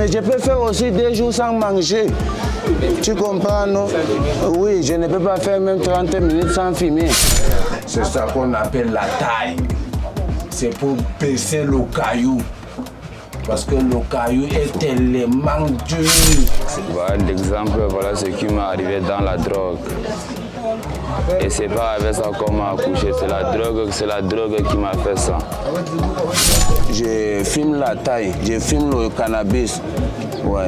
mais je peux faire aussi 2 jours sans manger. Tu comprends, non? Oui, je ne peux pas faire même 30 minutes sans fumer. C'est ça qu'on appelle la taille. C'est pour baisser le caillou. Parce que le caillou est tellement dur. Voilà l'exemple, voilà ce qui m'est arrivé dans la drogue. Et c'est pas avec ça qu'on m'a accouché, c'est la drogue qui m'a fait ça. Je fume la taille, je fume le cannabis. Ouais.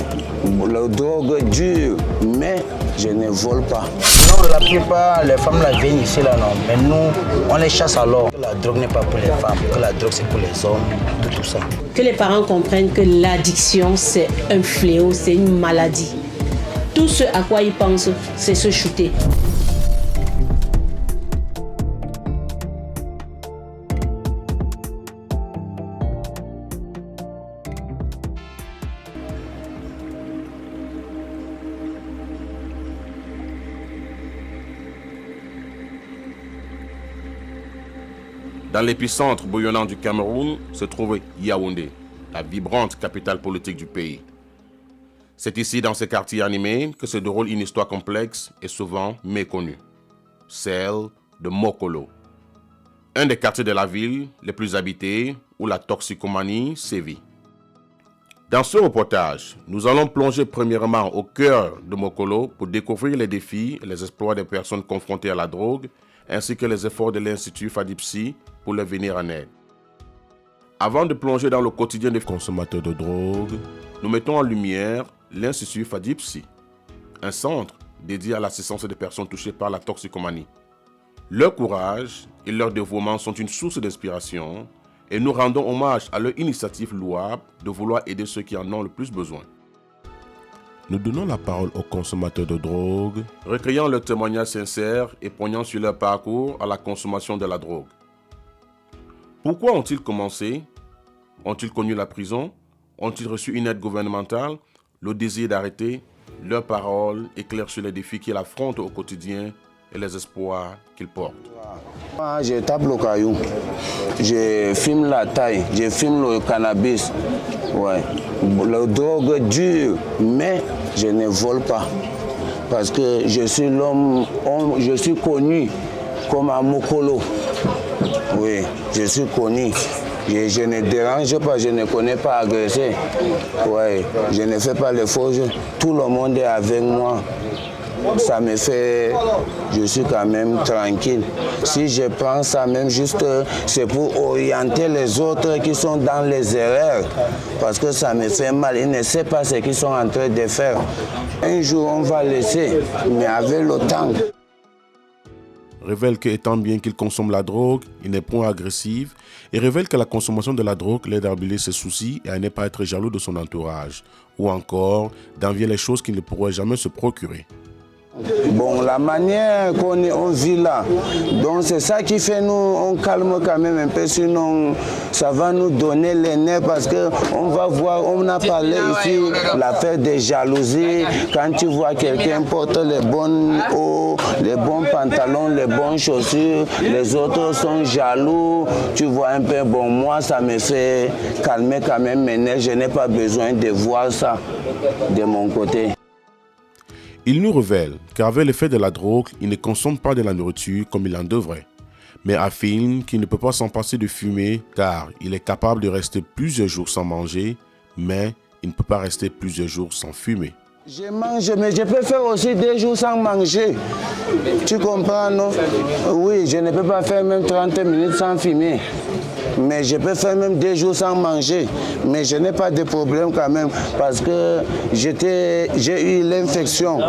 La drogue dure, mais je ne vole pas. Non, la plupart, les femmes la viennent ici, là, non. Mais nous, on les chasse alors. La drogue n'est pas pour les femmes, que la drogue c'est pour les hommes, tout ça. Que les parents comprennent que l'addiction, c'est un fléau, c'est une maladie. Tout ce à quoi ils pensent, c'est se shooter. Dans l'épicentre bouillonnant du Cameroun se trouvait Yaoundé, la vibrante capitale politique du pays. C'est ici, dans ces quartiers animés, que se déroule une histoire complexe et souvent méconnue, celle de Mokolo. Un des quartiers de la ville les plus habités où la toxicomanie sévit. Dans ce reportage, nous allons plonger premièrement au cœur de Mokolo pour découvrir les défis et les exploits des personnes confrontées à la drogue, ainsi que les efforts de l'Institut FADIPSI pour leur venir en aide. Avant de plonger dans le quotidien des consommateurs de drogue, nous mettons en lumière l'Institut FADIPSI, un centre dédié à l'assistance des personnes touchées par la toxicomanie. Leur courage et leur dévouement sont une source d'inspiration et nous rendons hommage à leur initiative louable de vouloir aider ceux qui en ont le plus besoin. Nous donnons la parole aux consommateurs de drogue, recueillant leurs témoignages sincères et poignant sur leur parcours à la consommation de la drogue. Pourquoi ont-ils commencé? Ont-ils connu la prison? Ont-ils reçu une aide gouvernementale? Le désir d'arrêter? Leurs paroles éclairent sur les défis qu'ils affrontent au quotidien et les espoirs qu'ils portent. Moi, je tape le caillou, je fume la taille, je fume le cannabis. Ouais. La drogue dure, mais je ne vole pas. Parce que je suis l'homme, je suis connu comme un Mokolo. Oui, je suis connu. Je ne dérange pas, je ne connais pas agresser. Ouais, je ne fais pas les faux jeux. Tout le monde est avec moi. Ça me fait, je suis quand même tranquille. Si je prends ça même juste, c'est pour orienter les autres qui sont dans les erreurs. Parce que ça me fait mal, ils ne savent pas ce qu'ils sont en train de faire. Un jour, on va laisser, mais avec le temps. Révèle qu'étant bien qu'il consomme la drogue, il n'est point agressif et révèle que la consommation de la drogue l'aide à oublier ses soucis et à ne pas être jaloux de son entourage, ou encore d'envier les choses qu'il ne pourrait jamais se procurer. Bon, la manière qu'on vit là, donc c'est ça qui fait nous, on calme quand même un peu, sinon ça va nous donner les nerfs parce qu'on va voir, on a parlé ici, l'affaire des jalousies, quand tu vois quelqu'un porter les bonnes hauts, les bons pantalons, les bonnes chaussures, les autres sont jaloux, tu vois un peu, bon, moi ça me fait calmer quand même mes nerfs, je n'ai pas besoin de voir ça de mon côté. Il nous révèle qu'avec l'effet de la drogue, il ne consomme pas de la nourriture comme il en devrait, mais affirme qu'il ne peut pas s'en passer de fumer car il est capable de rester plusieurs jours sans manger, mais il ne peut pas rester plusieurs jours sans fumer. Je mange, mais je peux faire aussi 2 jours sans manger. Tu comprends, non? Oui, je ne peux pas faire même 30 minutes sans fumer. Mais je peux faire même 2 jours sans manger. Mais je n'ai pas de problème quand même parce que j'ai eu l'infection.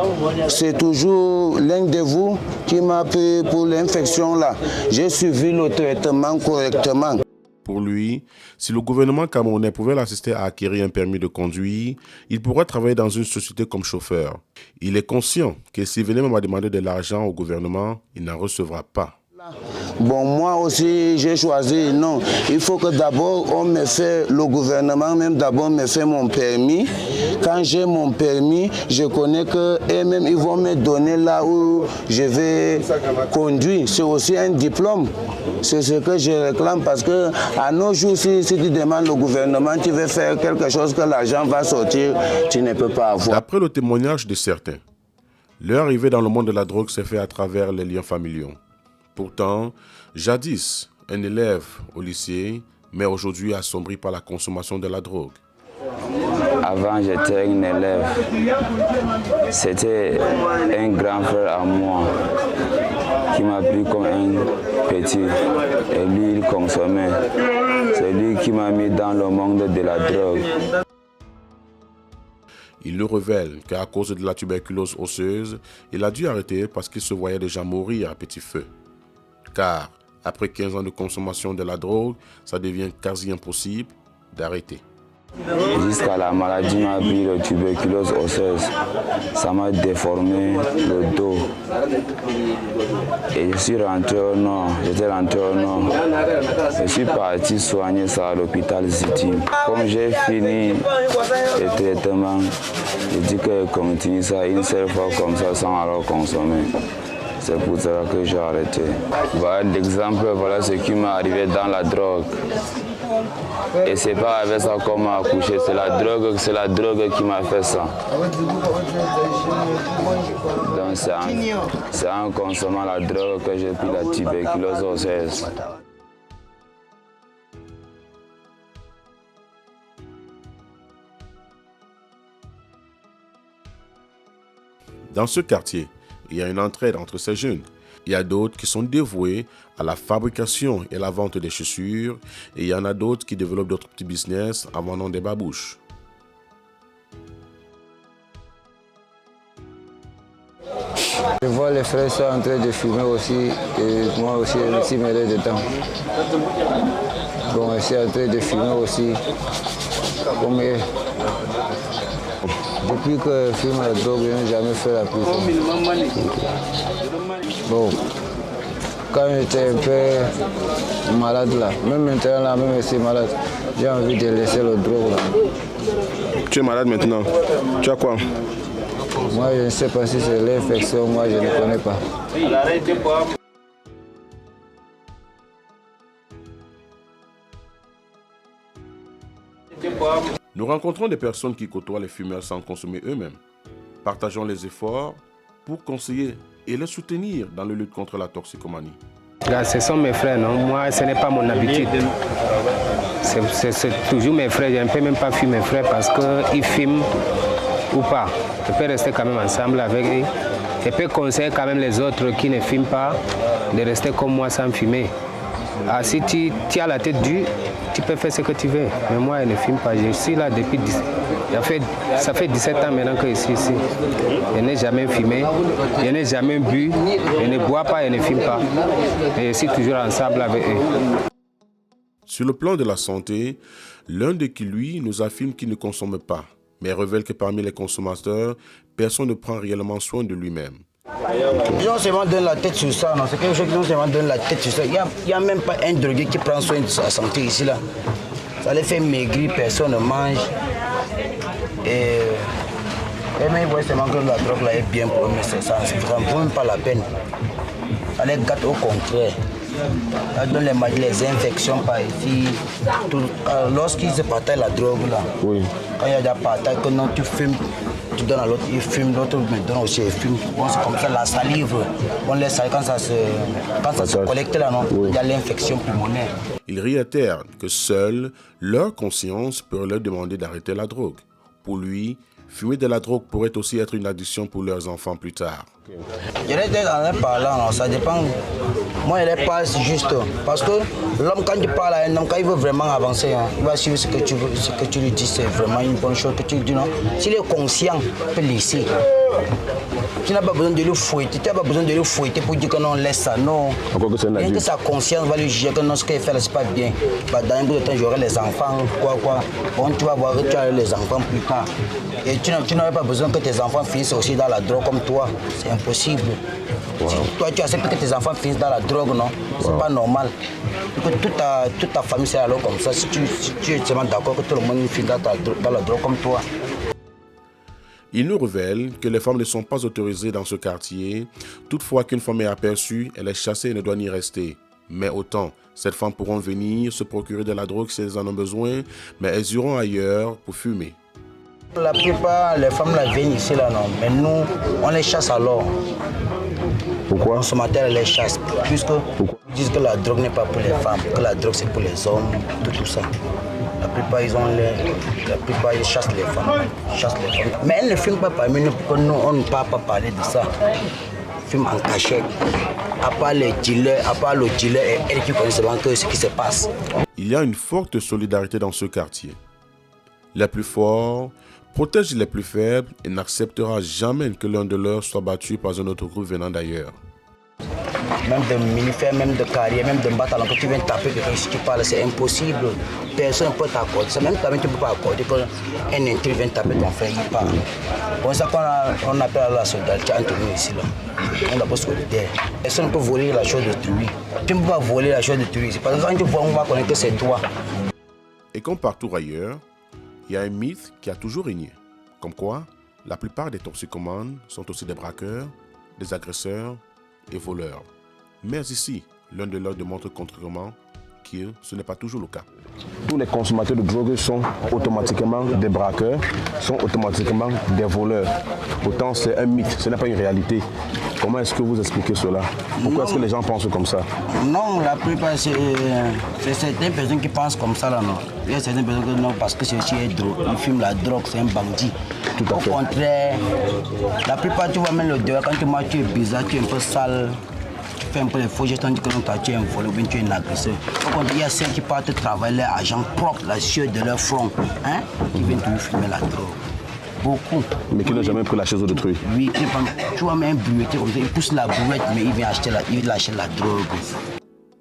C'est toujours l'un de vous qui m'a pris pour l'infection là. J'ai suivi le traitement correctement. Pour lui, si le gouvernement camerounais pouvait l'assister à acquérir un permis de conduire, il pourrait travailler dans une société comme chauffeur. Il est conscient que s'il venait même à demander de l'argent au gouvernement, il n'en recevra pas. Bon, moi aussi, j'ai choisi, non, il faut que d'abord, on me fait, le gouvernement même d'abord me fait mon permis. Quand j'ai mon permis, je connais qu'eux-mêmes, ils vont me donner là où je vais conduire. C'est aussi un diplôme. C'est ce que je réclame parce que à nos jours, si tu demandes au gouvernement, tu veux faire quelque chose que l'argent va sortir, tu ne peux pas avoir. D'après le témoignage de certains, leur arrivée dans le monde de la drogue s'est fait à travers les liens familiaux. Pourtant, jadis, un élève au lycée, mais aujourd'hui assombri par la consommation de la drogue. Avant, j'étais un élève. C'était un grand frère à moi qui m'a pris comme un petit. Et lui, il consommait. C'est lui qui m'a mis dans le monde de la drogue. Il nous révèle qu'à cause de la tuberculose osseuse, il a dû arrêter parce qu'il se voyait déjà mourir à petit feu. Car après 15 ans de consommation de la drogue, ça devient quasi impossible d'arrêter. Jusqu'à la maladie m'a pris la tuberculose osseuse. Ça m'a déformé le dos. Et je suis rentré au nord. J'étais rentré au nord. Je suis parti soigner ça à l'hôpital City. Comme j'ai fini le traitement, je dis que je continue ça une seule fois comme ça sans alors consommer. C'est pour ça que j'ai arrêté. Voilà l'exemple, voilà ce qui m'est arrivé dans la drogue. Et c'est pas avec ça qu'on m'a accouché, c'est la drogue qui m'a fait ça. Donc c'est en consommant la drogue que j'ai pris la tuberculose osseuse. Dans ce quartier, il y a une entraide entre ces jeunes. Il y a d'autres qui sont dévoués à la fabrication et la vente des chaussures. Et il y en a d'autres qui développent d'autres petits business en vendant des babouches. Je vois les frères sont en train de fumer aussi. Et moi aussi, je me suis mêlé dedans. Bon, je suis en train de fumer aussi. Comme eux. Depuis que je fume la drogue, je n'ai jamais fait la prison. Bon, quand j'étais un peu malade là, même maintenant là, même si malade, j'ai envie de laisser le drogue là. Tu es malade maintenant? Tu as quoi? Moi, je ne sais pas si c'est l'infection, moi je ne connais pas. Nous rencontrons des personnes qui côtoient les fumeurs sans consommer eux-mêmes. Partageons les efforts pour conseiller et les soutenir dans la lutte contre la toxicomanie. Là, ce sont mes frères, non? Moi, ce n'est pas mon habitude. C'est toujours mes frères. Je ne peux même pas fumer mes frères parce qu'ils fument ou pas. Je peux rester quand même ensemble avec eux. Je peux conseiller quand même les autres qui ne fument pas de rester comme moi sans fumer. Ah, si tu as la tête dure, tu peux faire ce que tu veux. Mais moi, je ne fume pas. Je suis là depuis... Ça fait 17 ans maintenant que je suis ici. Je n'ai jamais fumé, je n'ai jamais bu, je ne bois pas, je ne fume pas. Et je suis toujours ensemble avec eux. Sur le plan de la santé, l'un de qui, lui, nous affirme qu'il ne consomme pas, mais révèle que parmi les consommateurs, personne ne prend réellement soin de lui-même. Les gens seulement donnent la tête sur ça, non? C'est quelque chose qui seulement donnent la tête sur ça. Il n'y a même pas un drogué qui prend soin de sa santé ici, là. Ça les fait maigrir, personne ne mange. Et même ils voient seulement que la drogue là est bien pour eux, mais ça ne vaut même pas la peine. Ça les gâte au contraire. Ça donne les infections par ici. Lorsqu'ils se partagent la drogue là, oui. Quand il y a des partages, que non, tu fumes, tu donnes à l'autre, il fume, l'autre me donne aussi, il fume. Bon, c'est comme ça, la salive, on laisse ça, quand ça se collecte là, non, oui. Il y a l'infection pulmonaire. Ils réitèrent que seule leur conscience peut leur demander d'arrêter la drogue. Pour lui, fumer de la drogue pourrait aussi être une addiction pour leurs enfants plus tard. Je l'ai dit en parlant, ça dépend. Moi, je l'ai pas juste. Parce que l'homme, quand il parle à un homme, quand il veut vraiment avancer, hein, il va suivre ce que tu veux, ce que tu lui dis, c'est vraiment une bonne chose que tu lui dis, non? S'il est conscient, il peut laisser. Tu n'as pas besoin de le fouetter, tu n'as pas besoin de le fouetter pour dire que non, laisse ça, non. Rien que sa conscience va lui juger que non, ce qu'il fait là, c'est pas bien. Bah, dans un bout de temps, j'aurai les enfants, quoi. Bon, tu vas voir que tu as les enfants plus tard. Et tu n'aurais pas besoin que tes enfants finissent aussi dans la drogue comme toi. C'est impossible. Wow. Si toi, tu acceptes que tes enfants finissent dans la drogue, non? C'est pas normal. Toute ta famille, c'est alors comme ça. Si tu es seulement d'accord que tout le monde finit dans la drogue comme toi. Il nous révèle que les femmes ne sont pas autorisées dans ce quartier. Toutefois, qu'une femme est aperçue, elle est chassée et ne doit n'y rester. Mais autant, ces femmes pourront venir se procurer de la drogue si elles en ont besoin, mais elles iront ailleurs pour fumer. La plupart, les femmes là, viennent ici, là, non. Mais nous, on les chasse alors. Pourquoi? Les consommateurs les chassent, puisque ils disent que la drogue n'est pas pour les femmes, que la drogue c'est pour les hommes, tout ça. La plupart, ils chassent les femmes. Mais elles ne filment pas parmi nous, parce que nous, on ne peut pas parler de ça. Ils filment en cachette. À part les dealers, à part le dealer et elle qui connaissent vraiment ce qui se passe. Il y a une forte solidarité dans ce quartier. Les plus forts protègent les plus faibles et n'acceptera jamais que l'un de leurs soit battu par un autre groupe venant d'ailleurs. Même de militaire, même de carrière, même de bataillon, quand tu viens taper quelqu'un, si tu parles, c'est impossible. Personne ne peut t'accorder ça. Même quand tu ne peux pas accorder qu'un intrus vient taper ton frère, il parle. C'est ça qu'on appelle la solidarité entre nous ici. Là. On appelle solidaire. Personne ne peut voler la chose de d'autrui. Tu ne peux pas voler la chose de d'autrui. Parce que quand tu vois, on va connaître que c'est toi. Et comme partout ailleurs, il y a un mythe qui a toujours régné. Comme quoi, la plupart des toxicomanes sont aussi des braqueurs, des agresseurs et voleurs. Mais ici, l'un de leurs démontre contrairement que ce n'est pas toujours le cas. Tous les consommateurs de drogue sont automatiquement des braqueurs, sont automatiquement des voleurs. Pourtant, c'est un mythe, ce n'est pas une réalité. Comment est-ce que vous expliquez cela? Pourquoi est-ce que les gens pensent comme ça? Non, la plupart, c'est certaines personnes qui pensent comme ça. Là, non. Il y a certaines personnes qui non, parce que c'est aussi un drogue. Il fume la drogue, c'est un bandit. Tout à fait. Au contraire, la plupart, tu vois même le dehors, quand tu marches, tu es bizarre, tu es un peu sale. Tu fais un peu les faux gestes, tandis que non, tu es un voleur ou bien tu es un agresseur. Au contraire, il y a celles qui partent travailler leur argent propre, la sueur de leur front, hein, qui viennent toujours fumer la drogue. Beaucoup. Mais qui n'ont jamais pris la chose d'autrui. Oui, tu vois même un bruité comme ça, il pousse la brouette, mais il vient acheter la drogue.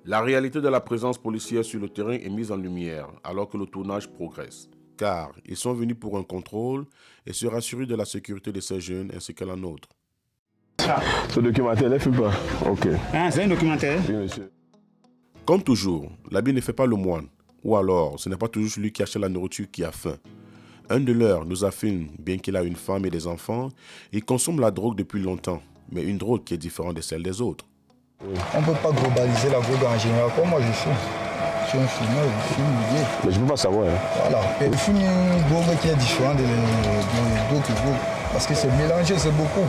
La réalité de la présence policière sur le terrain est mise en lumière alors que le tournage progresse. Car ils sont venus pour un contrôle et se rassurer de la sécurité de ces jeunes ainsi que la nôtre. Ce documentaire ne fume pas. Ok. Ah, c'est un documentaire? Oui, monsieur. Comme toujours, l'habit ne fait pas le moine. Ou alors, ce n'est pas toujours celui qui achète la nourriture qui a faim. Un de leurs nous affirme, bien qu'il a une femme et des enfants, il consomme la drogue depuis longtemps, mais une drogue qui est différente de celle des autres. On ne peut pas globaliser la drogue en général, comme moi je fume. Je suis un fumeur, je fume l'idée. Mais je ne peux pas savoir. Hein. Voilà. Et je fume une drogue qui est différente de d'autres drogues. Parce que c'est mélangé, c'est beaucoup.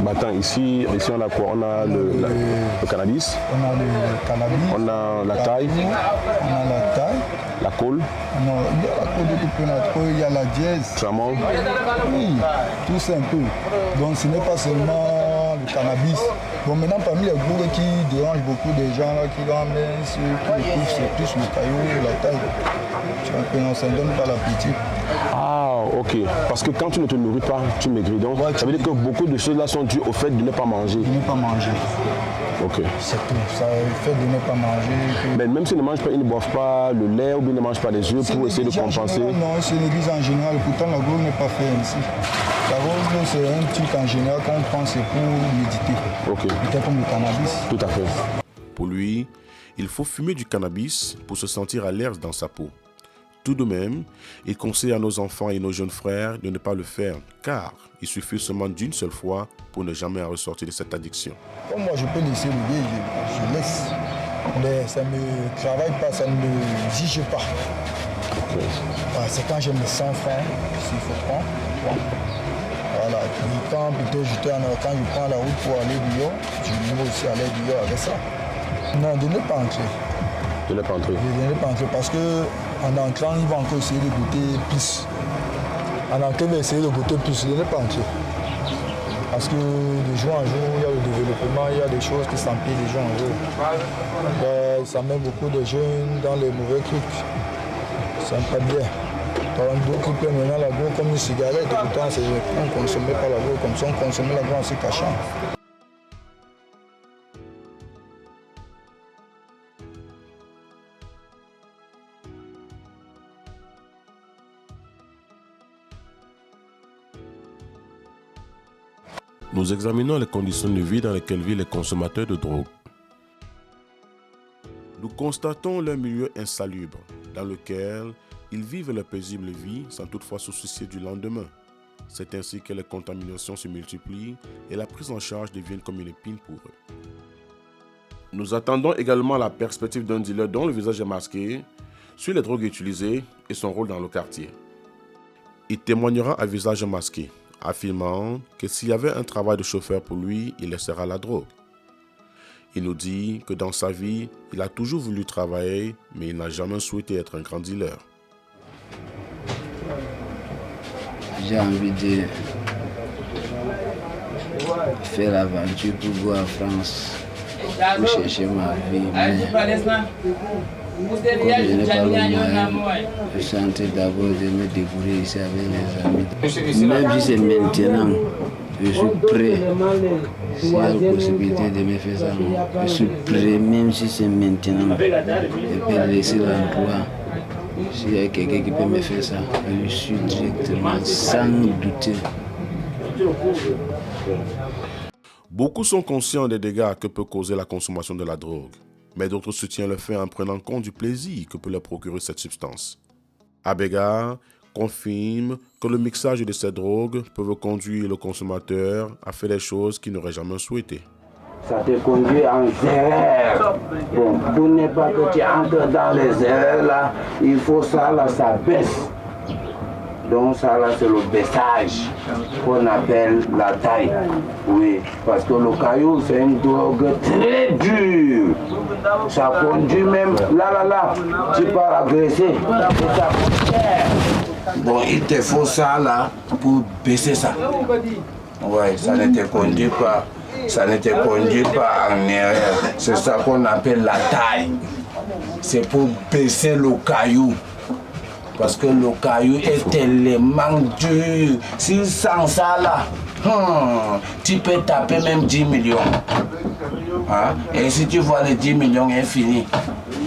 Bah attends, ici on a quoi? On a le cannabis. On a le cannabis. On a la taille. On a la taille. La colle. Non, il y a la colle, il y a la dièse. Tramol. Oui, tout ça un peu. Donc ce n'est pas seulement le cannabis. Bon, maintenant, parmi les drogues qui dérangent beaucoup des gens, là, qui ramènent ceux qui le touchent, c'est plus le caillou, la taille. Tu vois, non, ça ne donne pas l'appétit. Ah, ok. Parce que quand tu ne te nourris pas, tu maigris. Donc, ouais, ça veut dire que beaucoup de choses là sont dues au fait de ne pas manger. De ne pas manger. Ok. C'est tout. Ça fait de ne pas manger. Que... Mais même s'ils ne mangent pas, ils ne boivent pas le lait ou bien ils ne mangent pas les œufs pour essayer de compenser. Général, non, c'est l'église en général. Pourtant, la drogue n'est pas faite ici. La drogue, c'est un truc en général qu'on prend, c'est pour méditer. Ok. Peut-être comme le cannabis. Tout à fait. Pour lui, il faut fumer du cannabis pour se sentir à l'aise dans sa peau. Tout de même, il conseille à nos enfants et nos jeunes frères de ne pas le faire, car il suffit seulement d'une seule fois pour ne jamais ressortir de cette addiction. Comme moi, je peux laisser le bien, je laisse. Mais ça ne me travaille pas, ça ne me exige pas. Okay. Voilà, c'est quand je me sens frais, s'il faut prendre. Voilà, puis quand je prends la route pour aller dehors, je vais aussi aller dehors avec ça. Non, de ne pas entrer. De ne pas entrer. De ne pas entrer parce qu'en entrant, il va encore essayer de goûter plus. En entrant, il va essayer de goûter plus, de ne pas entrer. Parce que de jour en jour, il y a le développement, il y a des choses qui s'empilent de jour en jour. Ça met beaucoup de jeunes dans les mauvais trucs. C'est pas bien. D'autres prennent maintenant la drogue comme une cigarette, pourtant on ne consommait pas la drogue comme ça, on consommait la drogue en se cachant. Nous examinons les conditions de vie dans lesquelles vivent les consommateurs de drogue. Nous constatons leur milieu insalubre, dans lequel ils vivent leur paisible vie sans toutefois se soucier du lendemain. C'est ainsi que les contaminations se multiplient et la prise en charge devient comme une épine pour eux. Nous attendons également la perspective d'un dealer dont le visage est masqué sur les drogues utilisées et son rôle dans le quartier. Il témoignera à visage masqué, affirmant que s'il y avait un travail de chauffeur pour lui, il laissera la drogue. Il nous dit que dans sa vie, il a toujours voulu travailler, mais il n'a jamais souhaité être un grand dealer. J'ai envie de faire l'aventure pour voir en France, pour chercher ma vie. Mais comme je n'ai pas le moyen, je suis en train d'abord de me débrouiller ici avec les amis. Même si c'est maintenant, je suis prêt. S'il y a la possibilité de me faire ça, je suis prêt, même si c'est maintenant. Je peux laisser l'endroit. S'il y a quelqu'un qui peut me faire ça, je suis directement, sans douter. Beaucoup sont conscients des dégâts que peut causer la consommation de la drogue, mais d'autres soutiennent le fait en prenant compte du plaisir que peut leur procurer cette substance. Abega confirme que le mixage de ces drogues peut conduire le consommateur à faire des choses qu'il n'aurait jamais souhaité. Ça te conduit en erreur. Bon, pour ne pas que tu entres dans les erreurs là, il faut ça là, ça baisse. Donc ça là c'est le baissage qu'on appelle la taille. Oui, parce que le caillou c'est une drogue très dure. Ça conduit même, là, tu pars agresser. Et ça coûte cher. Bon, il te faut ça là pour baisser ça. Ouais, ça ne te conduit pas. Ça ne te conduit pas en erreur. C'est ça qu'on appelle la taille. C'est pour baisser le caillou. Parce que le caillou est tellement dur. Si sans ça là, tu peux taper même 10 millions. Hein? Et si tu vois les 10 millions est fini,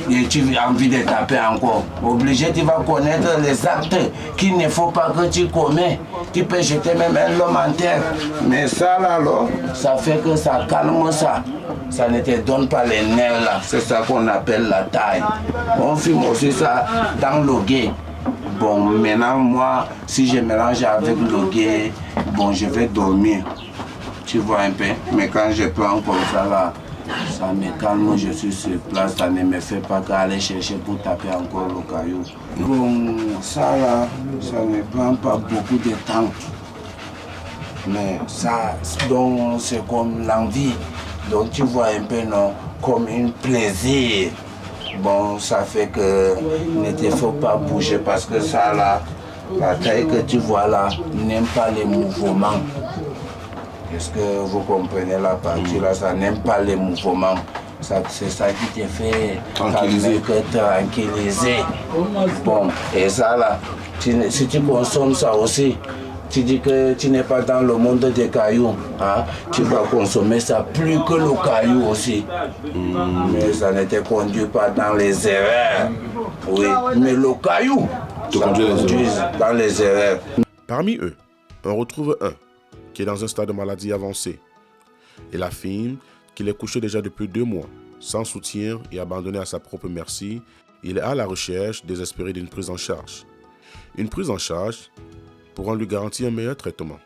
et tu as envie de taper encore, obligé tu vas connaître les actes qu'il ne faut pas que tu commets. Tu peux jeter même un homme en terre. Mais ça là, ça fait que ça calme ça. Ça ne te donne pas les nerfs là. C'est ça qu'on appelle la taille. On filme aussi ça dans le gay. Bon, maintenant, moi, si je mélange avec le gay, bon, je vais dormir. Tu vois un peu. Mais quand je prends comme ça, là, ça me calme, je suis sur place, ça ne me fait pas qu'aller chercher pour taper encore le caillou. Bon, ça, là, ça ne prend pas beaucoup de temps. Mais ça, donc, c'est comme l'envie. Donc, tu vois un peu, non, comme un plaisir. Bon, ça fait que ne te faut pas bouger parce que ça là, la taille que tu vois là, n'aime pas les mouvements. Est-ce que vous comprenez la partie là, ça n'aime pas les mouvements. C'est ça qui te fait tranquilliser. Bon, et ça là, si tu consommes ça aussi, tu dis que tu n'es pas dans le monde des cailloux, hein? Tu vas consommer ça plus que le caillou aussi. Mais ça ne te conduit pas dans les erreurs. Oui, mais le caillou te conduit dans les erreurs. Parmi eux, on retrouve un qui est dans un stade de maladie avancée. Il affirme qu'il est couché déjà depuis 2 mois, sans soutien et abandonné à sa propre merci. Il est à la recherche désespérée d'une prise en charge. Une prise en charge pourront lui garantir un meilleur traitement.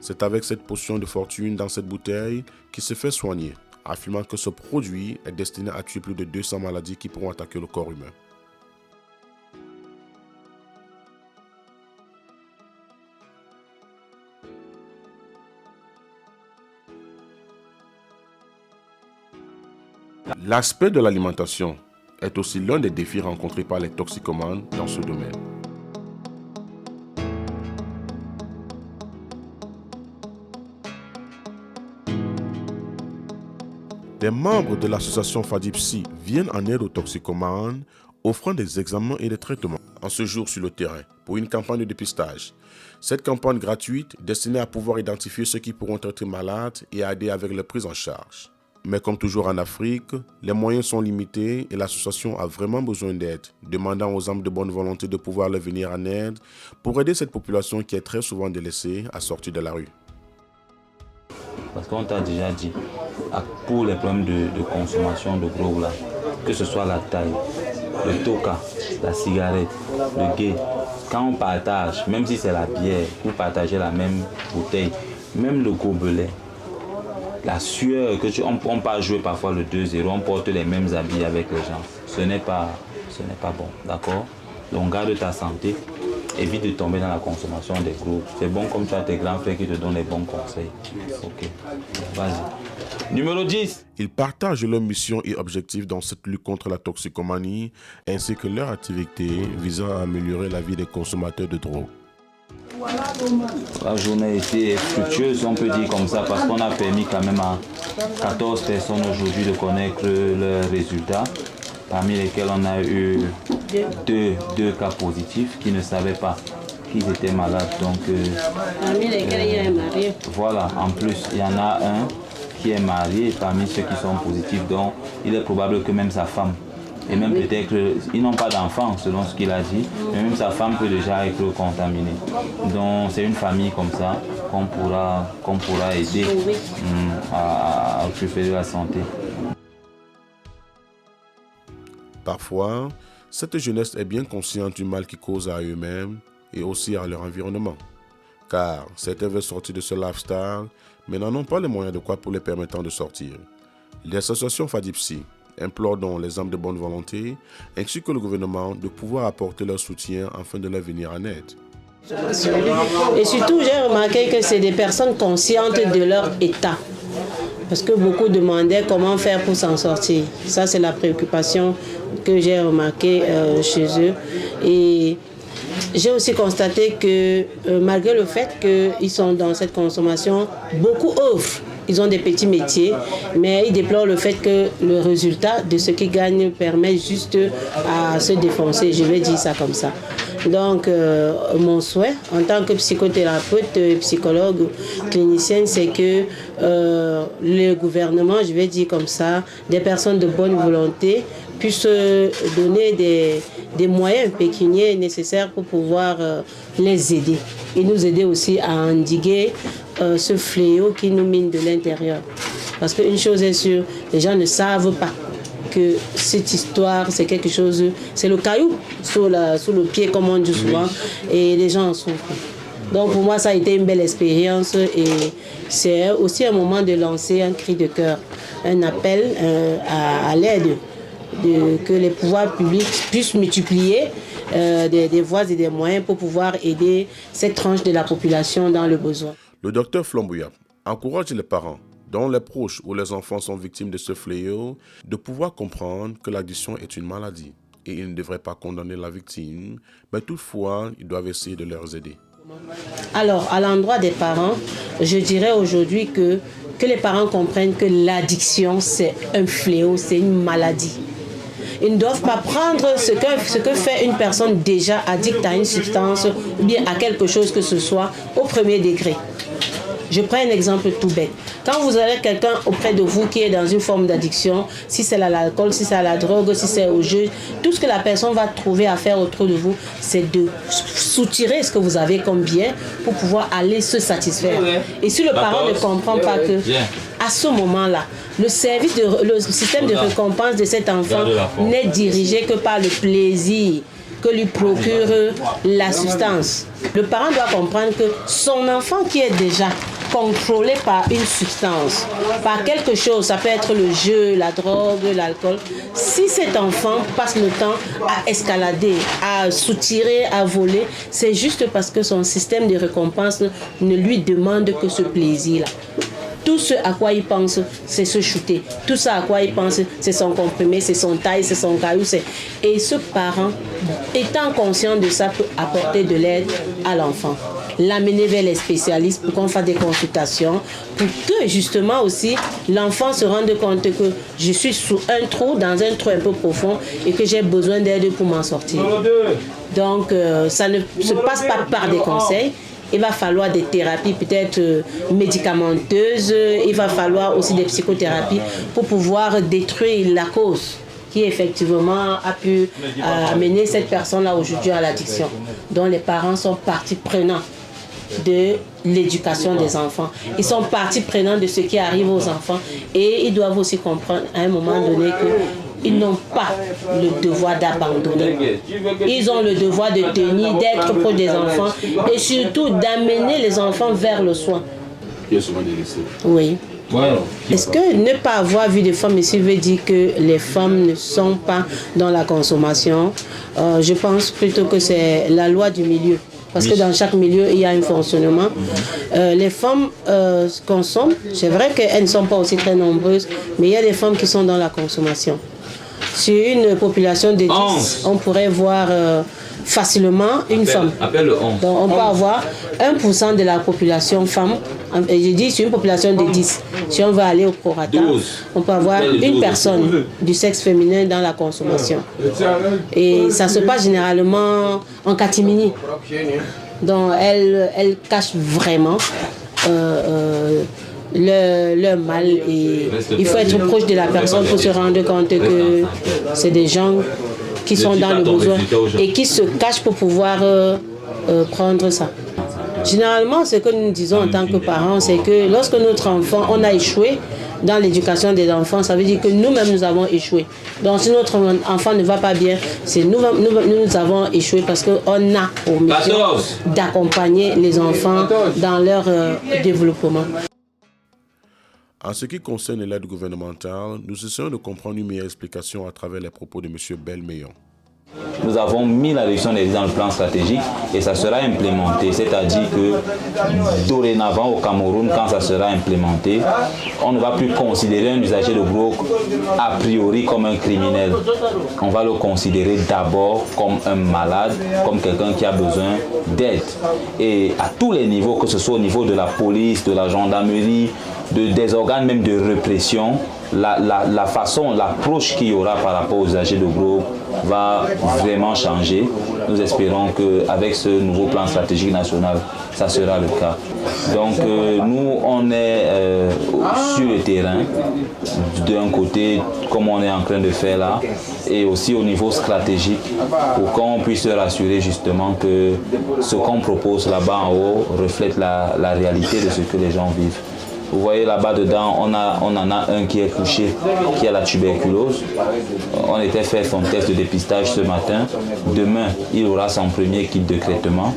C'est avec cette potion de fortune dans cette bouteille qu'il se fait soigner, affirmant que ce produit est destiné à tuer plus de 200 maladies qui pourront attaquer le corps humain. L'aspect de l'alimentation est aussi l'un des défis rencontrés par les toxicomanes dans ce domaine. Des membres de l'association FADIPSI viennent en aide aux toxicomanes, offrant des examens et des traitements en ce jour sur le terrain pour une campagne de dépistage. Cette campagne gratuite destinée à pouvoir identifier ceux qui pourront être malades et à aider avec leur prise en charge. Mais comme toujours en Afrique, les moyens sont limités et l'association a vraiment besoin d'aide, demandant aux âmes de bonne volonté de pouvoir leur venir en aide pour aider cette population qui est très souvent délaissée à sortir de la rue. Parce qu'on t'a déjà dit, pour les problèmes de consommation de drogue là, que ce soit la taille, le toka, la cigarette, le gay, quand on partage, même si c'est la bière, vous partagez la même bouteille, même le gobelet, la sueur, on peut jouer parfois le 2-0, on porte les mêmes habits avec les gens. Ce n'est pas bon, d'accord? Donc garde ta santé, évite de tomber dans la consommation des gros. C'est bon comme tu as tes grands frères qui te donnent les bons conseils. Ok, vas-y. Numéro 10. Ils partagent leurs missions et objectifs dans cette lutte contre la toxicomanie, ainsi que leur activité visant à améliorer la vie des consommateurs de drogue. La journée a été fructueuse, on peut dire comme ça, parce qu'on a permis quand même à 14 personnes aujourd'hui de connaître leurs résultats, parmi lesquels on a eu deux cas positifs qui ne savaient pas qu'ils étaient malades. Donc, parmi lesquels il y a un mari. Voilà, en plus, il y en a un qui est marié parmi ceux qui sont positifs, donc il est probable que même sa femme, et même peut-être qu'ils n'ont pas d'enfants selon ce qu'il a dit, mais même sa femme peut déjà être contaminée. Donc c'est une famille comme ça qu'on pourra aider à occuper de la santé. Parfois, cette jeunesse est bien consciente du mal qu'ils causent à eux-mêmes et aussi à leur environnement. Car certains veulent sortir de ce lifestyle, mais n'en ont pas les moyens de quoi pour les permettant de sortir. L'association FADIPSI implore donc les hommes de bonne volonté, ainsi que le gouvernement, de pouvoir apporter leur soutien afin de leur venir en aide. Et surtout, j'ai remarqué que c'est des personnes conscientes de leur état. Parce que beaucoup demandaient comment faire pour s'en sortir. Ça, c'est la préoccupation que j'ai remarquée chez eux. Et j'ai aussi constaté que malgré le fait qu'ils sont dans cette consommation, beaucoup œuvrent. Ils ont des petits métiers, mais ils déplorent le fait que le résultat de ce qu'ils gagnent permet juste à se défoncer. Je vais dire ça comme ça. Donc, mon souhait en tant que psychothérapeute, psychologue, clinicienne, c'est que le gouvernement, je vais dire comme ça, des personnes de bonne volonté puissent donner des moyens pécuniaires nécessaires pour pouvoir les aider et nous aider aussi à endiguer ce fléau qui nous mine de l'intérieur. Parce qu'une chose est sûre, les gens ne savent pas que cette histoire, c'est quelque chose, c'est le caillou sous le pied, comme on dit souvent, et les gens en souffrent. Donc pour moi, ça a été une belle expérience et c'est aussi un moment de lancer un cri de cœur, un appel à l'aide, que les pouvoirs publics puissent multiplier des voies et des moyens pour pouvoir aider cette tranche de la population dans le besoin. Le docteur Flamboyant encourage les parents dont les proches ou les enfants sont victimes de ce fléau de pouvoir comprendre que l'addiction est une maladie et ils ne devraient pas condamner la victime, mais toutefois, ils doivent essayer de leur aider. Alors, à l'endroit des parents, je dirais aujourd'hui que les parents comprennent que l'addiction, c'est un fléau, c'est une maladie. Ils ne doivent pas prendre ce que fait une personne déjà addicte à une substance ou bien à quelque chose que ce soit au premier degré. Je prends un exemple tout bête. Quand vous avez quelqu'un auprès de vous qui est dans une forme d'addiction, si c'est à l'alcool, si c'est à la drogue, si c'est au jeu, tout ce que la personne va trouver à faire autour de vous, c'est de soutirer ce que vous avez comme bien pour pouvoir aller se satisfaire. Et si le parent ne comprend pas que, à ce moment-là, le système de récompense de cet enfant n'est dirigé que par le plaisir que lui procure la substance. Le parent doit comprendre que son enfant qui est déjà contrôlé par une substance, par quelque chose, ça peut être le jeu, la drogue, l'alcool. Si cet enfant passe le temps à escalader, à soutirer, à voler, c'est juste parce que son système de récompense ne lui demande que ce plaisir-là. Tout ce à quoi il pense, c'est se shooter. Tout ça à quoi il pense, c'est son comprimé, c'est son taille, c'est son caillou. Et ce parent, étant conscient de ça, peut apporter de l'aide à l'enfant. L'amener vers les spécialistes pour qu'on fasse des consultations, pour que justement aussi l'enfant se rende compte que je suis sous un trou, dans un trou un peu profond et que j'ai besoin d'aide pour m'en sortir. Donc ça ne se passe pas par des conseils. Il va falloir des thérapies peut-être médicamenteuses, il va falloir aussi des psychothérapies pour pouvoir détruire la cause qui effectivement a pu amener cette personne-là aujourd'hui à l'addiction, dont les parents sont partie prenante de l'éducation des enfants. Ils sont partie prenante de ce qui arrive aux enfants et ils doivent aussi comprendre à un moment donné qu'ils n'ont pas le devoir d'abandonner. Ils ont le devoir de tenir, d'être proche des enfants et surtout d'amener les enfants vers le soin. Il y a souvent des lycées. Oui. Est-ce que ne pas avoir vu des femmes ici veut dire que les femmes ne sont pas dans la consommation? Je pense plutôt que c'est la loi du milieu. Parce que dans chaque milieu, il y a un fonctionnement. Les femmes consomment. C'est vrai qu'elles ne sont pas aussi très nombreuses, mais il y a des femmes qui sont dans la consommation. Sur une population de 10, on pourrait voir facilement une femme. Donc on peut avoir 1% de la population femme. Et je dis sur une population de 10. Si on veut aller au prorata, on peut avoir une personne du sexe féminin dans la consommation. Et ça se passe généralement en catimini. Donc elle cache vraiment le mal. Et il faut être proche de la personne pour se rendre compte que c'est des gens qui sont dans le besoin et qui se cachent pour pouvoir prendre ça. Généralement, ce que nous disons en tant que parents, c'est que lorsque notre enfant, on a échoué dans l'éducation des enfants, ça veut dire que nous-mêmes, nous avons échoué. Donc, si notre enfant ne va pas bien, c'est nous avons échoué parce qu'on a pour mission d'accompagner les enfants dans leur développement. En ce qui concerne l'aide gouvernementale, nous essayons de comprendre une meilleure explication à travers les propos de M. Belmeillon. Nous avons mis la réduction des vies dans le plan stratégique et ça sera implémenté. C'est-à-dire que dorénavant au Cameroun, quand ça sera implémenté, on ne va plus considérer un usager de drogue a priori comme un criminel. On va le considérer d'abord comme un malade, comme quelqu'un qui a besoin d'aide. Et à tous les niveaux, que ce soit au niveau de la police, de la gendarmerie, des organes même de répression, la façon, l'approche qu'il y aura par rapport aux usagers de drogue va vraiment changer. Nous espérons qu'avec ce nouveau plan stratégique national, ça sera le cas. Donc nous, on est sur le terrain, d'un côté, comme on est en train de faire là, et aussi au niveau stratégique, pour qu'on puisse se rassurer justement que ce qu'on propose là-bas en haut reflète la réalité de ce que les gens vivent. Vous voyez là-bas dedans, on en a un qui est couché, qui a la tuberculose. On était fait son test de dépistage ce matin. Demain, il aura son premier kit de traitement.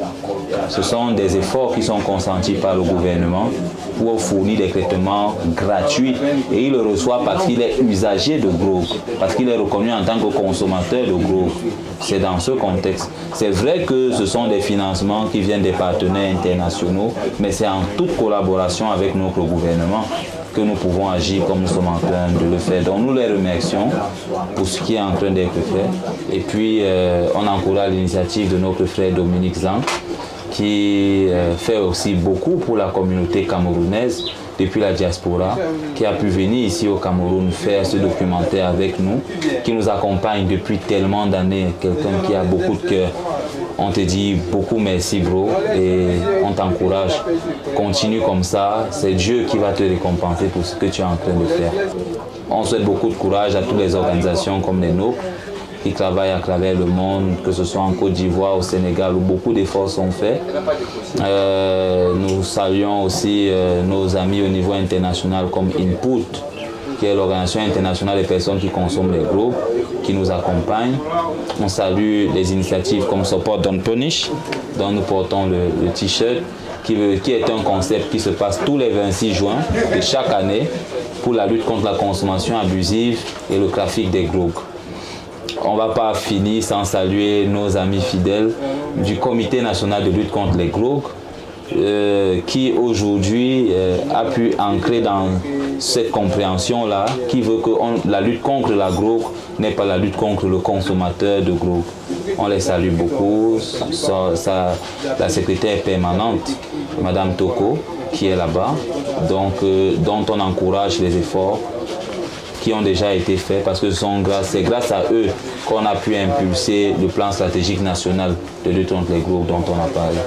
Ce sont des efforts qui sont consentis par le gouvernement pour fournir des traitements gratuits. Et il le reçoit parce qu'il est usager de drogue, parce qu'il est reconnu en tant que consommateur de drogue. C'est dans ce contexte. C'est vrai que ce sont des financements qui viennent des partenaires internationaux, mais c'est en toute collaboration avec notre gouvernement que nous pouvons agir comme nous sommes en train de le faire. Donc nous les remercions pour ce qui est en train d'être fait. Et puis on encourage l'initiative de notre frère Dominique Zang, qui fait aussi beaucoup pour la communauté camerounaise depuis la diaspora, qui a pu venir ici au Cameroun faire ce documentaire avec nous, qui nous accompagne depuis tellement d'années, quelqu'un qui a beaucoup de cœur. On te dit beaucoup merci bro et on t'encourage. Continue comme ça, c'est Dieu qui va te récompenser pour ce que tu es en train de faire. On souhaite beaucoup de courage à toutes les organisations comme les nôtres qui travaillent à travers le monde, que ce soit en Côte d'Ivoire, au Sénégal, où beaucoup d'efforts sont faits. Nous saluons aussi nos amis au niveau international comme Input, qui est l'organisation internationale des personnes qui consomment les groupes, qui nous accompagne. On salue les initiatives comme Support Don't Punish, dont nous portons le t-shirt, qui est un concept qui se passe tous les 26 juin de chaque année pour la lutte contre la consommation abusive et le trafic des drogues. On ne va pas finir sans saluer nos amis fidèles du Comité national de lutte contre les drogues, qui aujourd'hui a pu ancrer dans cette compréhension-là, qui veut que la lutte contre la drogue n'est pas la lutte contre le consommateur de drogue. On les salue beaucoup. La secrétaire permanente, Madame Toko, qui est là-bas, dont on encourage les efforts qui ont déjà été faits, parce que c'est grâce à eux qu'on a pu impulser le plan stratégique national de lutte contre les groupes dont on a parlé.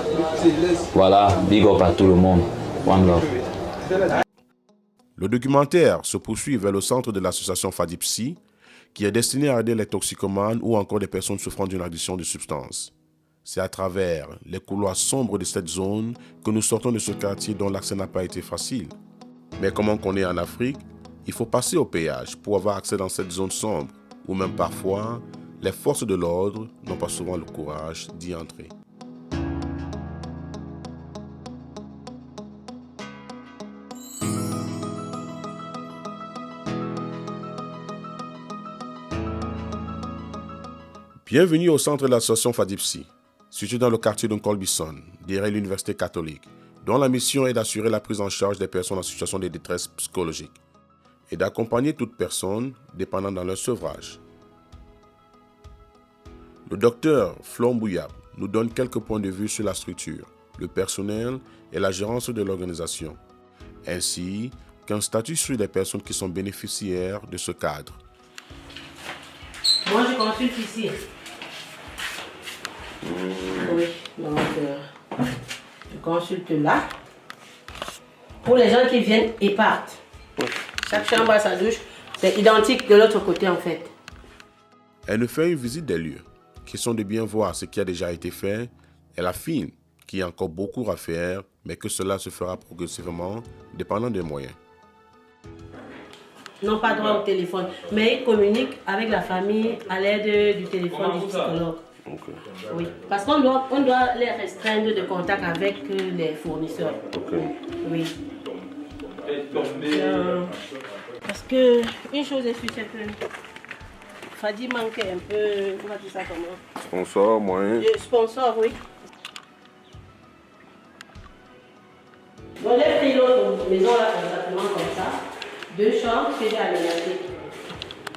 Voilà, big up à tout le monde. One love. Le documentaire se poursuit vers le centre de l'association FADIPSI, qui est destiné à aider les toxicomanes ou encore des personnes souffrant d'une addiction de substances. C'est à travers les couloirs sombres de cette zone que nous sortons de ce quartier dont l'accès n'a pas été facile. Mais comme on connaît en Afrique, il faut passer au péage pour avoir accès dans cette zone sombre, où même parfois, les forces de l'ordre n'ont pas souvent le courage d'y entrer. Bienvenue au centre de l'association Fadipsi, situé dans le quartier de Colbison, derrière l'université catholique, dont la mission est d'assurer la prise en charge des personnes en situation de détresse psychologique et d'accompagner toute personne dépendant dans leur sevrage. Le docteur Flom Bouyab nous donne quelques points de vue sur la structure, le personnel et la gérance de l'organisation, ainsi qu'un statut sur les personnes qui sont bénéficiaires de ce cadre. Moi, je consulte ici. Oui, donc je consulte là. Pour les gens qui viennent et partent. Chaque chambre a sa douche. C'est identique de l'autre côté en fait. Elle nous fait une visite des lieux, question de bien voir ce qui a déjà été fait. Elle affirme qu'il y a encore beaucoup à faire, mais que cela se fera progressivement, dépendant des moyens. N'ont pas droit au téléphone, mais ils communiquent avec la famille à l'aide du téléphone du psychologue. Okay. Oui, parce qu'on doit les restreindre de contact avec les fournisseurs. Okay. Oui. Parce que une chose est sûre, c'est que Fadi manquait un peu, on va dire ça comment? Sponsor, moyen. Sponsor, oui. Donc j'ai pris l'autre maison là exactement comme ça. 2 chambres que j'ai aménagées.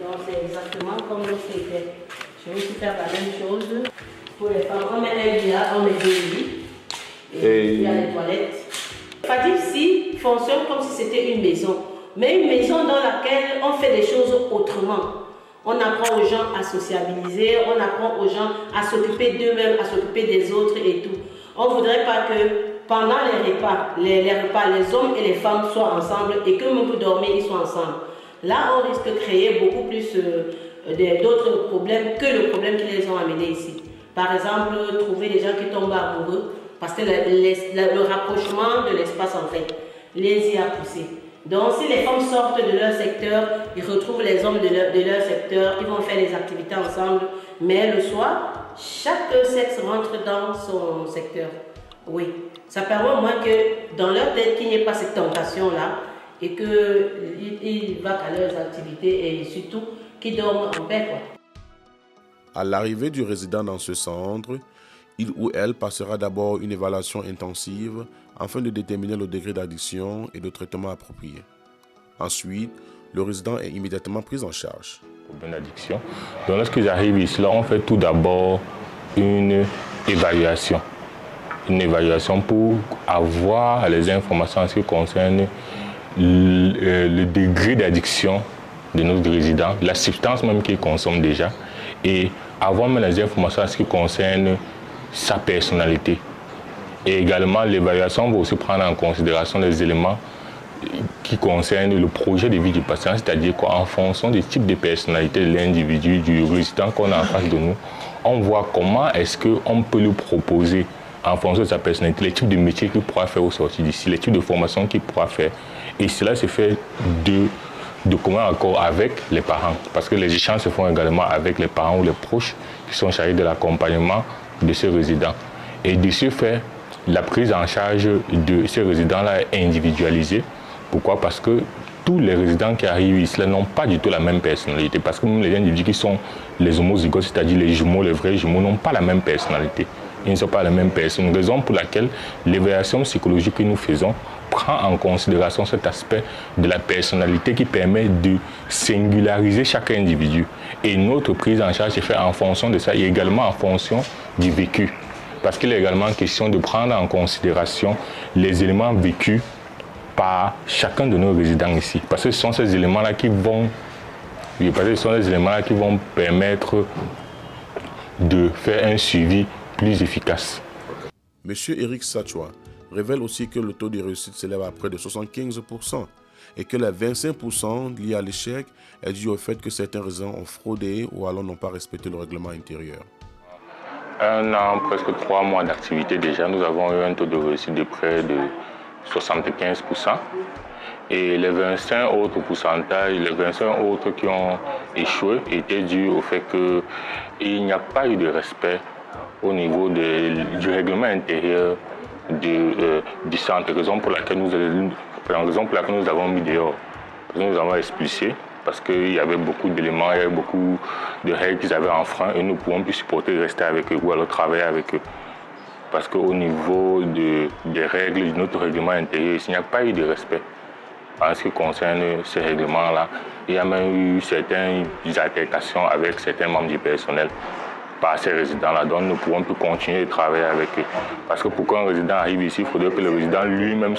Donc c'est exactement comme l'autre était. Je vais aussi faire la même chose pour les femmes. On met un lit là, on met 2 lits. Et il y a les toilettes. Fadipsi fonctionne comme si c'était une maison. Mais une maison dans laquelle on fait des choses autrement. On apprend aux gens à sociabiliser, on apprend aux gens à s'occuper d'eux-mêmes, à s'occuper des autres et tout. On ne voudrait pas que pendant les repas, les hommes et les femmes soient ensemble et que même pour dormir, ils soient ensemble. Là, on risque de créer beaucoup plus d'autres problèmes que le problème qui les ont amenés ici. Par exemple, trouver des gens qui tombent amoureux, parce que le rapprochement de l'espace, en fait, les y a poussés. Donc, si les femmes sortent de leur secteur, ils retrouvent les hommes de leur secteur, ils vont faire des activités ensemble, mais le soir, chaque sexe rentre dans son secteur. Oui, ça permet au moins que dans leur tête, qu'il n'y ait pas cette tentation-là et qu'ils vaquent à leurs activités et surtout qu'ils dorment en paix, quoi. À l'arrivée du résident dans ce centre, il ou elle passera d'abord une évaluation intensive afin de déterminer le degré d'addiction et de traitement approprié. Ensuite, le résident est immédiatement pris en charge. Problème d'addiction. Donc lorsqu'ils arrivent ici, là, on fait tout d'abord une évaluation. Une évaluation pour avoir les informations en ce qui concerne le degré d'addiction de notre résident, la substance même qu'il consomme déjà, et avoir même les informations en ce qui concerne sa personnalité. Et également, l'évaluation va aussi prendre en considération les éléments qui concernent le projet de vie du patient, c'est-à-dire qu'en fonction du type de personnalité de l'individu, du résident qu'on a en face de nous, on voit comment est-ce qu'on peut lui proposer, en fonction de sa personnalité, les types de métiers qu'il pourra faire au sortir d'ici, les types de formations qu'il pourra faire. Et cela se fait de commun accord avec les parents, parce que les échanges se font également avec les parents ou les proches qui sont chargés de l'accompagnement de ces résidents. Et de ce fait, la prise en charge de ces résidents-là est individualisée. Pourquoi? Parce que tous les résidents qui arrivent ici n'ont pas du tout la même personnalité. Parce que même les individus qui sont les homozygotes, c'est-à-dire les jumeaux, les vrais jumeaux, n'ont pas la même personnalité. Ils ne sont pas la même personne. Raison pour laquelle l'évaluation psychologique que nous faisons prend en considération cet aspect de la personnalité qui permet de singulariser chaque individu. Et notre prise en charge est faite en fonction de ça et également en fonction du vécu. Parce qu'il est également question de prendre en considération les éléments vécus par chacun de nos résidents ici. Parce que ce sont ces éléments-là qui vont permettre de faire un suivi plus efficace. Monsieur Eric Sachwa révèle aussi que le taux de réussite s'élève à près de 75% et que les 25% liés à l'échec est dû au fait que certains résidents ont fraudé ou alors n'ont pas respecté le règlement intérieur. 1 an, presque 3 mois d'activité déjà, nous avons eu un taux de réussite de près de 75%. Et les 25 autres pourcentages, les 25 autres qui ont échoué étaient dus au fait qu'il n'y a pas eu de respect au niveau du règlement intérieur du centre. Raison pour laquelle nous avons mis dehors. Nous avons expulsé parce qu'il y avait beaucoup d'éléments, il y avait beaucoup de règles qu'ils avaient enfreintes et nous ne pouvons plus supporter de rester avec eux ou alors travailler avec eux. Parce qu'au niveau des règles de notre règlement intérieur, il n'y a pas eu de respect en ce qui concerne ces règlements-là. Il y a même eu certaines altercations avec certains membres du personnel par ces résidents-là. Donc nous ne pouvons plus continuer de travailler avec eux. Parce que pour qu'un résident arrive ici, il faudrait que le résident lui-même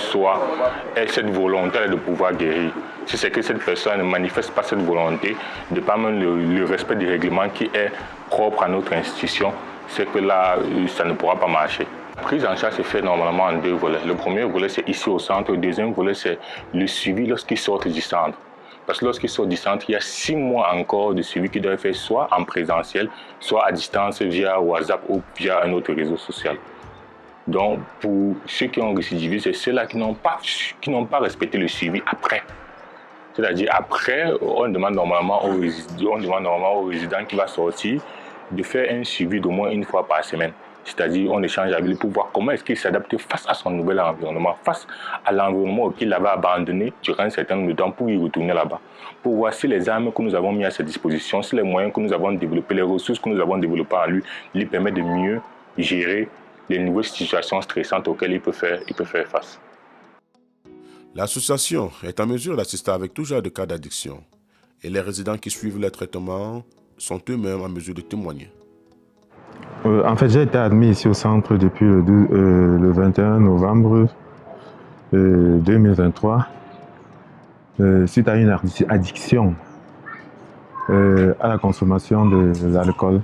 ait cette volonté de pouvoir guérir. Si c'est que cette personne ne manifeste pas cette volonté, de pas même le respect du règlement qui est propre à notre institution, c'est que là, ça ne pourra pas marcher. La prise en charge se fait normalement en 2 volets. Le premier volet, c'est ici au centre. Le deuxième volet, c'est le suivi lorsqu'ils sortent du centre. Parce que lorsqu'ils sortent du centre, il y a 6 mois encore de suivi qui doit être fait soit en présentiel, soit à distance via WhatsApp ou via un autre réseau social. Donc, pour ceux qui ont récidivé, c'est ceux-là qui n'ont pas respecté le suivi après. C'est-à-dire, après, on demande normalement au résident qui va sortir de faire un suivi d'au moins 1 fois par semaine. C'est-à-dire, on échange avec lui pour voir comment est-ce qu'il s'adapte face à son nouvel environnement, face à l'environnement qu'il avait abandonné durant un certain nombre de temps pour y retourner là-bas. Pour voir si les armes que nous avons mis à sa disposition, si les moyens que nous avons développés, les ressources que nous avons développées en lui permettent de mieux gérer les nouvelles situations stressantes auxquelles il peut faire face. L'association est en mesure d'assister avec tout genre de cas d'addiction et les résidents qui suivent les traitements sont eux-mêmes en mesure de témoigner. En fait, j'ai été admis ici au centre depuis le 21 novembre 2023 suite à une addiction à la consommation de l'alcool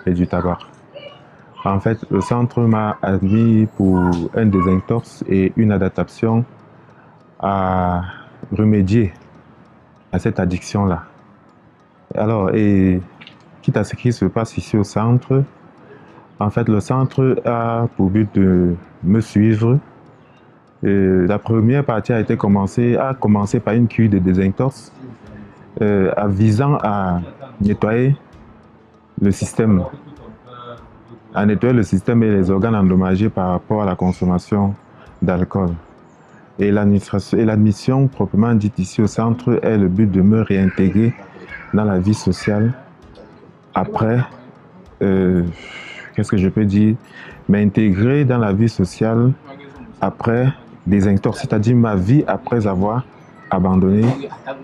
et du tabac. En fait, le centre m'a admis pour un désintox et une adaptation à remédier à cette addiction-là. Alors, et quitte à ce qui se passe ici au centre, en fait, le centre a pour but de me suivre. La première partie a commencé par une cure de désintox visant à nettoyer le système. À nettoyer le système et les organes endommagés par rapport à la consommation d'alcool. Et l'admission proprement dite ici au centre est le but de me réintégrer dans la vie sociale après, qu'est-ce que je peux dire, m'intégrer dans la vie sociale après désintox, c'est-à-dire ma vie après avoir abandonné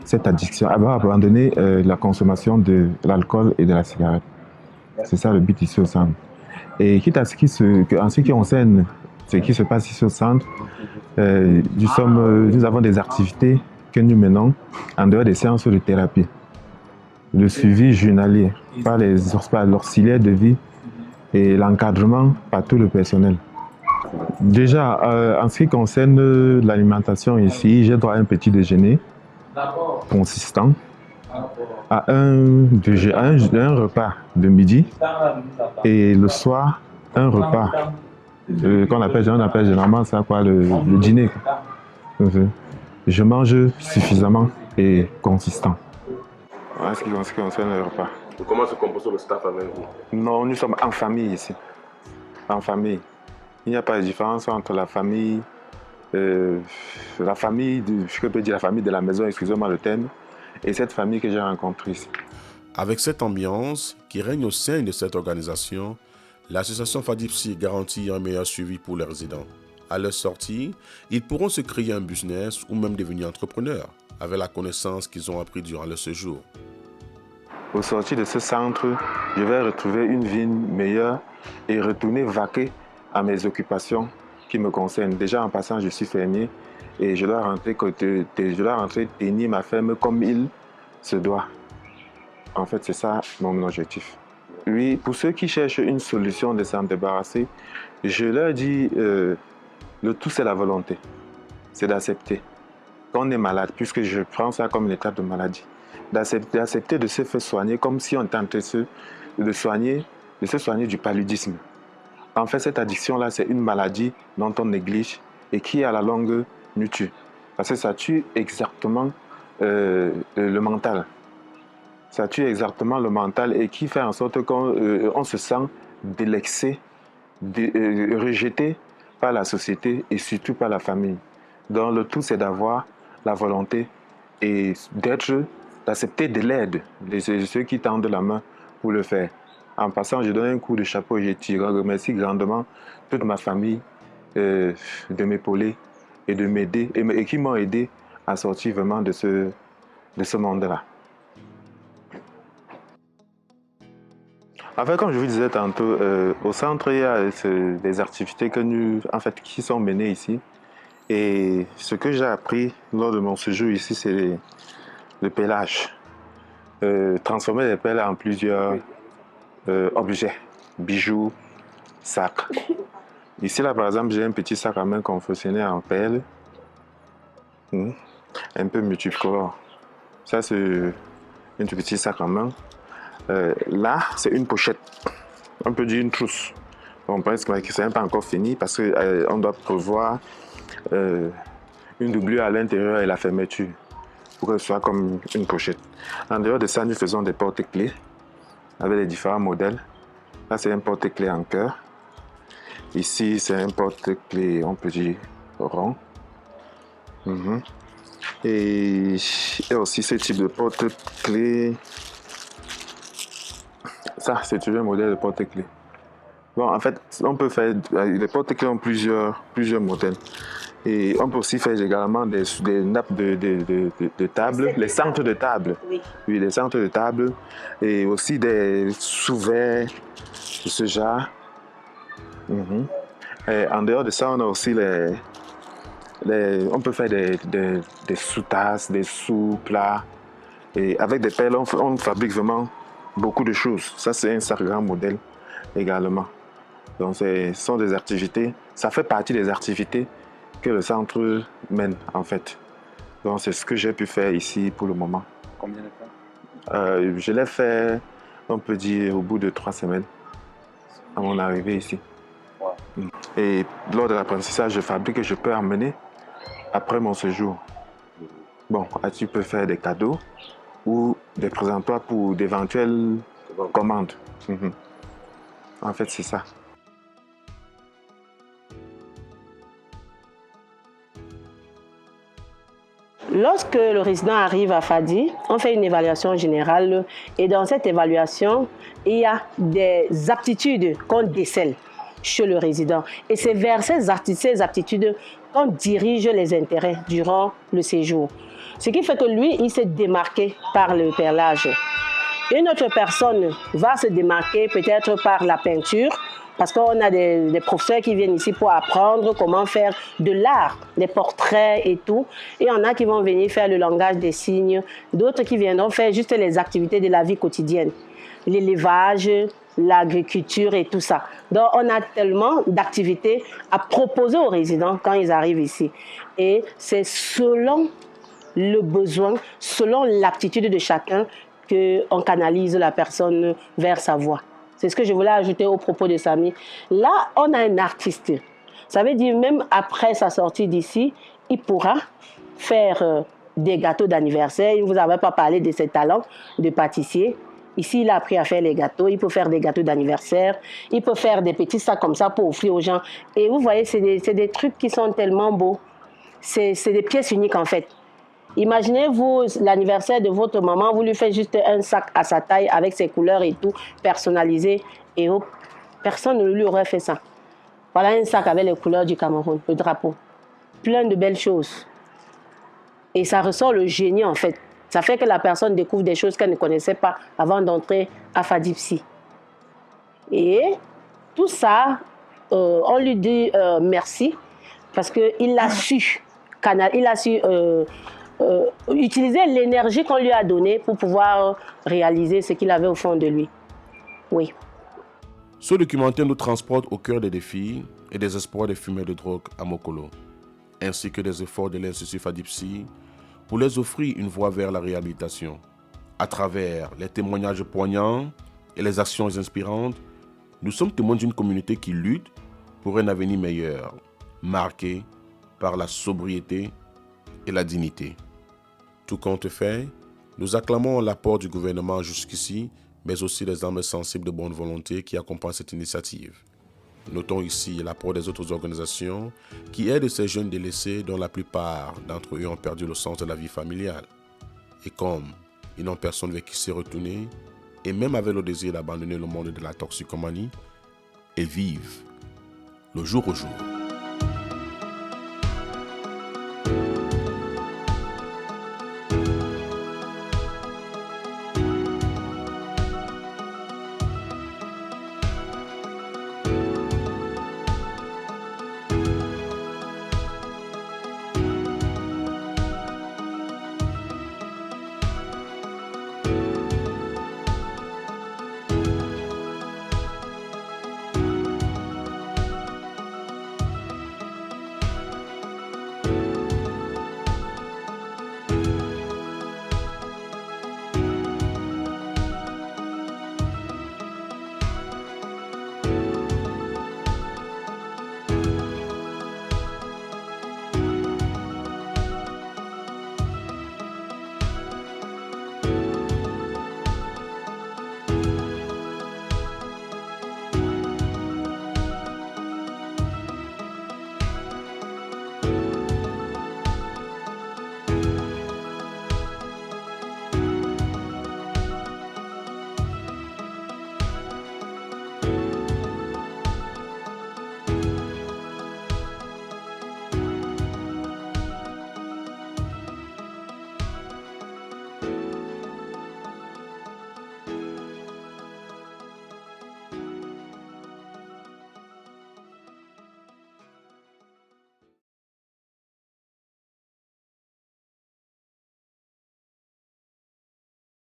cette addiction, avoir abandonné la consommation de l'alcool et de la cigarette. C'est ça le but ici au centre. Et quitte à en ce qui concerne ce qui se passe ici au centre, nous avons des activités que nous menons en dehors des séances de thérapie. Le suivi journalier par l'auxiliaire de vie et l'encadrement par tout le personnel. Déjà, en ce qui concerne l'alimentation ici, j'ai droit à un petit déjeuner consistant, à un repas de midi et le soir, un repas qu'on appelle généralement ça le dîner. Je mange suffisamment et consistant. En ce qui concerne le repas. Comment se compose le staff avec vous? Non, nous sommes en famille ici. En famille. Il n'y a pas de différence entre la famille de la famille de la maison, excusez-moi le terme, et cette famille que j'ai rencontrée ici. Avec cette ambiance qui règne au sein de cette organisation, l'association FADIPSI garantit un meilleur suivi pour les résidents. À leur sortie, ils pourront se créer un business ou même devenir entrepreneurs avec la connaissance qu'ils ont appris durant leur séjour. Au sortir de ce centre, je vais retrouver une vie meilleure et retourner vaquer à mes occupations qui me concernent. Déjà en passant, je suis fermier et je dois rentrer tenir ma ferme comme il se doit. En fait, c'est ça mon objectif. Oui, pour ceux qui cherchent une solution de s'en débarrasser, je leur dis le tout c'est la volonté, c'est d'accepter qu'on est malade, puisque je prends ça comme une étape de maladie, d'accepter de se faire soigner comme si on tentait de se soigner du paludisme. En fait, cette addiction-là, c'est une maladie dont on néglige et qui, à la longue, nous tue. Parce que ça tue exactement le mental. Ça tue exactement le mental et qui fait en sorte qu'on se sent délaissé, rejeté par la société et surtout par la famille. Donc, le tout, c'est d'avoir la volonté et d'être d'accepter de l'aide de ceux qui tendent la main pour le faire. En passant, je donne un coup de chapeau et je remercie grandement toute ma famille de m'épauler et de m'aider et qui m'ont aidé à sortir vraiment de ce monde-là. En fait, comme je vous disais tantôt, au centre, il y a des activités qui sont menées ici. Et ce que j'ai appris lors de mon séjour ici, c'est le pellage. Transformer les pelles en plusieurs objets, bijoux, sacs. Ici, là, par exemple, j'ai un petit sac à main confectionné en pelle, un peu multicolore. Ça, c'est un tout petit sac à main. Là, c'est une pochette, on peut dire une trousse. On pense que ce n'est pas encore fini parce qu'on doit prévoir une doublure à l'intérieur et la fermeture pour que ce soit comme une pochette. En dehors de ça, nous faisons des porte-clés avec les différents modèles. Là, c'est un porte-clés en cœur. Ici, c'est un porte-clés, on peut dire, rond. Et aussi ce type de porte-clés. Ça, c'est toujours un modèle de porte-clés. Bon, en fait, on peut faire... Les porte-clés ont plusieurs modèles. Et on peut aussi faire également des nappes de table, les centres de table. Oui, les centres de table. Et aussi des sous-verres de ce genre. Et en dehors de ça, on a aussi on peut faire des sous-tasses, des sous-plats. Et avec des pelles, on fabrique vraiment beaucoup de choses. Ça, c'est un sac grand modèle également. Donc, ce sont des activités. Ça fait partie des activités que le centre mène, en fait. Donc, c'est ce que j'ai pu faire ici pour le moment. Combien de temps? Je l'ai fait, on peut dire, au bout de 3 semaines à mon arrivée ici. Wow. Et lors de l'apprentissage, je fabrique et je peux emmener après mon séjour. Bon, tu peux faire des cadeaux ou des présentoirs pour d'éventuelles commandes. En fait, c'est ça. Lorsque le résident arrive à Fadi, on fait une évaluation générale et dans cette évaluation, il y a des aptitudes qu'on décèle chez le résident. Et c'est vers ces aptitudes qu'on dirige les intérêts durant le séjour. Ce qui fait que lui, il s'est démarqué par le perlage. Une autre personne va se démarquer peut-être par la peinture, parce qu'on a des professeurs qui viennent ici pour apprendre comment faire de l'art, des portraits et tout. Et il y en a qui vont venir faire le langage des signes, d'autres qui viendront faire juste les activités de la vie quotidienne, l'élevage, l'agriculture et tout ça. Donc, on a tellement d'activités à proposer aux résidents quand ils arrivent ici. Et c'est selon le besoin, selon l'aptitude de chacun, qu'on canalise la personne vers sa voie. C'est ce que je voulais ajouter au propos de Samy. Là, on a un artiste. Ça veut dire même après sa sortie d'ici, il pourra faire des gâteaux d'anniversaire. Il ne vous avait pas parlé de ses talents de pâtissier. Ici, il a appris à faire les gâteaux. Il peut faire des gâteaux d'anniversaire. Il peut faire des petits sacs comme ça pour offrir aux gens. Et vous voyez, c'est des trucs qui sont tellement beaux. C'est des pièces uniques en fait. Imaginez-vous l'anniversaire de votre maman, vous lui faites juste un sac à sa taille avec ses couleurs et tout, personnalisé. Et hop, personne ne lui aurait fait ça. Voilà un sac avec les couleurs du Cameroun, le drapeau. Plein de belles choses. Et ça ressort le génie en fait. Ça fait que la personne découvre des choses qu'elle ne connaissait pas avant d'entrer à Fadipsi. Et tout ça, on lui dit merci parce qu'il a su, utiliser l'énergie qu'on lui a donnée pour pouvoir réaliser ce qu'il avait au fond de lui. Oui. Ce documentaire nous transporte au cœur des défis et des espoirs des fumeurs de drogue à Mokolo, ainsi que des efforts de l'Institut Fadipsi pour les offrir une voie vers la réhabilitation. À travers les témoignages poignants et les actions inspirantes, nous sommes témoins d'une communauté qui lutte pour un avenir meilleur, marqué par la sobriété et la dignité. Tout compte fait, nous acclamons l'apport du gouvernement jusqu'ici, mais aussi les âmes sensibles de bonne volonté qui accompagnent cette initiative. Notons ici l'apport des autres organisations qui aident ces jeunes délaissés dont la plupart d'entre eux ont perdu le sens de la vie familiale. Et comme ils n'ont personne vers qui se retourner, et même avec le désir d'abandonner le monde de la toxicomanie, ils vivent le jour au jour.